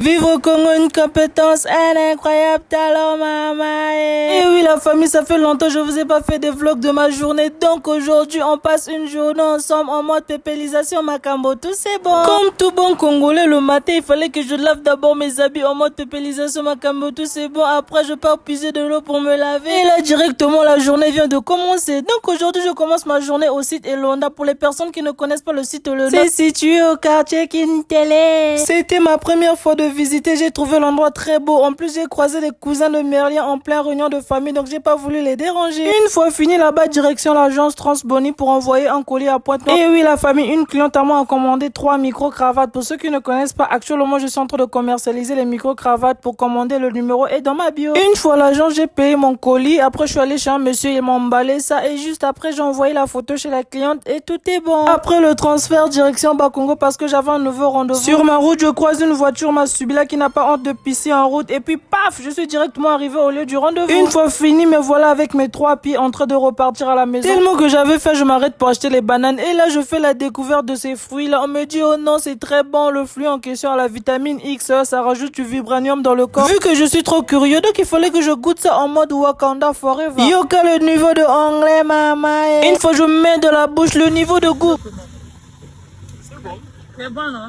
Vive au Congo, une compétence, un incroyable talent, maman. Et oui, la famille, ça fait longtemps que je vous ai pas fait des vlogs de ma journée. Donc aujourd'hui, on passe une journée ensemble en mode pépélisation Makambo. Tout c'est bon. Comme tout bon Congolais, le matin, il fallait que je lave d'abord mes habits en mode pépélisation Makambo. Tout c'est bon. Après, je pars puiser de l'eau pour me laver. Et là, directement, la journée vient de commencer. Donc aujourd'hui, je commence ma journée au site Elonda. Pour les personnes qui ne connaissent pas le site Elonda, c'est situé au quartier Kintele. C'était ma première fois de visiter, j'ai trouvé l'endroit très beau. En plus, j'ai croisé des cousins de Merlin en pleine réunion de famille, donc j'ai pas voulu les déranger. Une fois fini là-bas, direction l'agence Transboni pour envoyer un colis à Pointe-Noire. Et oui, la famille, une cliente à moi a commandé 3 micro-cravates. Pour ceux qui ne connaissent pas, actuellement, je suis en train de commercialiser les micro-cravates. Pour commander, le numéro est dans ma bio. Une fois à l'agence, j'ai payé mon colis. Après, je suis allé chez un monsieur, il m'a emballé ça. Et juste après, j'ai envoyé la photo chez la cliente et tout est bon. Après le transfert, direction Bakongo parce que j'avais un nouveau rendez-vous. Sur ma route, je croise une voiture Massubila qui n'a pas honte de pisser en route. Et puis, paf, je suis directement arrivé au lieu du rendez-vous. Une fois fini, me voilà avec mes 3 pieds en train de repartir à la maison. Tellement que j'avais faim, je m'arrête pour acheter les bananes. Et là, je fais la découverte de ces fruits-là. On me dit, oh non, c'est très bon. Le fruit en question a la vitamine X. Ça rajoute du vibranium dans le corps. Vu que je suis trop curieux, donc il fallait que je goûte ça en mode Wakanda Forever. Yoka, le niveau de anglais, maman. Une fois je mets de la bouche, le niveau de goût. C'est bon, non?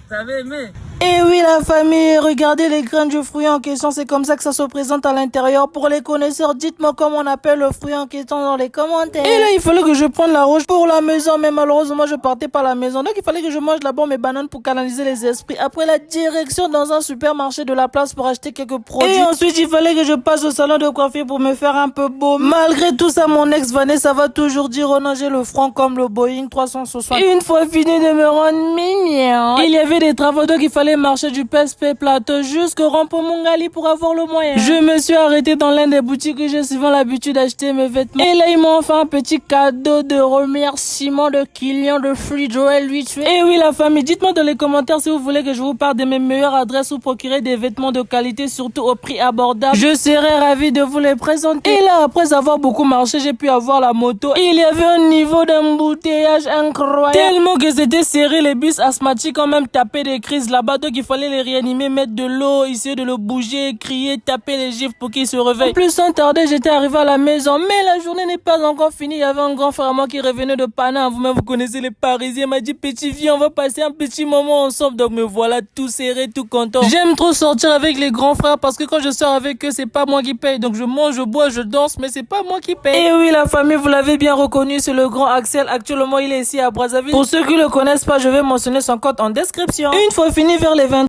Vous avez aimé? Et oui, la famille, regardez les graines du fruit en question, c'est comme ça que ça se présente à l'intérieur. Pour les connaisseurs, dites-moi comment on appelle le fruit en question dans les commentaires. Et là, il fallait que je prenne la roche pour la maison, mais malheureusement, je partais pas à la maison. Donc, il fallait que je mange d'abord mes bananes pour canaliser les esprits. Après, la direction dans un supermarché de la place pour acheter quelques produits. Et ensuite, il fallait que je passe au salon de coiffure pour me faire un peu beau. Malgré tout ça, mon ex Vanessa va toujours dire, oh non, j'ai le front comme le Boeing 360. Et une fois fini de me rendre mignon, il y avait des travaux, donc il fallait marcher du PSP Plateau jusqu'au rond-point Mongali pour avoir le moyen. Je me suis arrêté dans l'un des boutiques où j'ai souvent l'habitude d'acheter mes vêtements. Et là, ils m'ont fait un petit cadeau de remerciement de client de Free Joel 8. Et oui, la famille, dites-moi dans les commentaires si vous voulez que je vous parle de mes meilleures adresses où procurer des vêtements de qualité, surtout au prix abordable. Je serai ravi de vous les présenter. Et là, après avoir beaucoup marché, j'ai pu avoir la moto. Il y avait un niveau d'embouteillage incroyable. Tellement que c'était serré, les bus asthmatiques ont même tapé des crises là-bas, donc il fallait les réanimer, mettre de l'eau, essayer de le bouger, crier, taper les gifles pour qu'il se réveille. En plus, sans tarder, j'étais arrivé à la maison, mais la journée n'est pas encore finie. Il y avait un grand frère à moi qui revenait de Paname. Vous-même, vous connaissez les Parisiens. Il m'a dit, petit vieux, on va passer un petit moment ensemble. Donc me voilà tout serré, tout content. J'aime trop sortir avec les grands frères parce que quand je sors avec eux, c'est pas moi qui paye. Donc je mange, je bois, je danse, mais c'est pas moi qui paye. Et oui, la famille, vous l'avez bien reconnu, c'est le grand Axel. Actuellement, il est ici à Brazzaville. Pour ceux qui le connaissent pas, je vais mentionner son compte en description. Une fois fini vers les 20